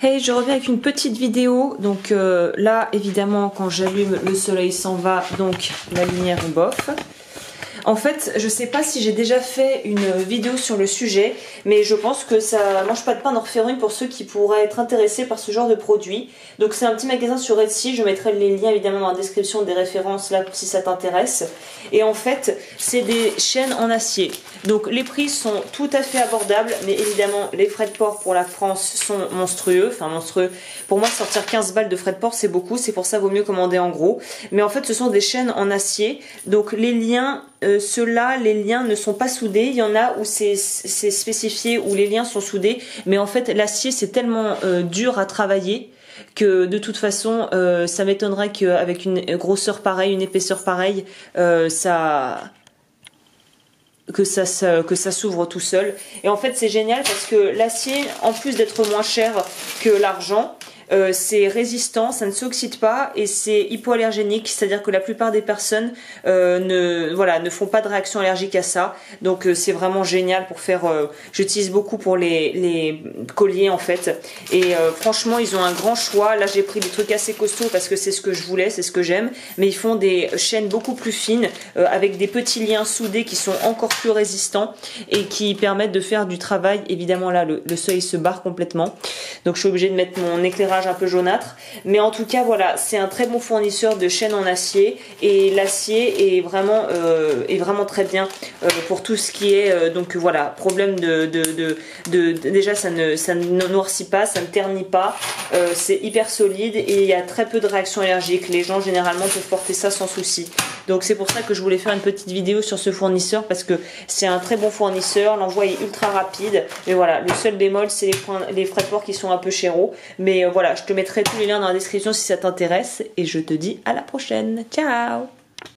Hey, je reviens avec une petite vidéo. Donc là, évidemment, quand j'allume, le soleil s'en va, donc la lumière est bof. En fait, je sais pas si j'ai déjà fait une vidéo sur le sujet, mais je pense que ça mange pas de pain d'en refaire une pour ceux qui pourraient être intéressés par ce genre de produit. Donc c'est un petit magasin sur Etsy, je mettrai les liens évidemment dans la description, des références là si ça t'intéresse. Et en fait, c'est des chaînes en acier. Donc les prix sont tout à fait abordables, mais évidemment les frais de port pour la France sont monstrueux. Enfin monstrueux, pour moi sortir 15 balles de frais de port c'est beaucoup, c'est pour ça vaut mieux commander en gros. Mais en fait ce sont des chaînes en acier, donc les liens... ceux-là, les liens ne sont pas soudés. Il y en a où c'est spécifié, où les liens sont soudés. Mais en fait, l'acier, c'est tellement dur à travailler que de toute façon, ça m'étonnerait qu'avec une grosseur pareille, une épaisseur pareille, que ça s'ouvre tout seul. Et en fait, c'est génial parce que l'acier, en plus d'être moins cher que l'argent, c'est résistant, ça ne s'oxyde pas et c'est hypoallergénique, c'est-à-dire que la plupart des personnes ne font pas de réaction allergique à ça. Donc c'est vraiment génial pour faire. J'utilise beaucoup pour les colliers en fait. Et franchement, ils ont un grand choix. Là, j'ai pris des trucs assez costauds parce que c'est ce que je voulais, c'est ce que j'aime. Mais ils font des chaînes beaucoup plus fines avec des petits liens soudés qui sont encore plus résistants et qui permettent de faire du travail. Évidemment, là, le soleil se barre complètement. Donc je suis obligée de mettre mon éclairage un peu jaunâtre, mais en tout cas voilà, c'est un très bon fournisseur de chaînes en acier et l'acier est vraiment très bien pour tout ce qui est donc voilà, problème déjà ça ne noircit pas, ça ne ternit pas, c'est hyper solide et il y a très peu de réactions allergiques. Les gens généralement peuvent porter ça sans souci. Donc c'est pour ça que je voulais faire une petite vidéo sur ce fournisseur parce que c'est un très bon fournisseur, l'envoi est ultra rapide, mais voilà, le seul bémol c'est les frais de port qui sont un peu chéraux, mais voilà, je te mettrai tous les liens dans la description si ça t'intéresse et je te dis à la prochaine. Ciao!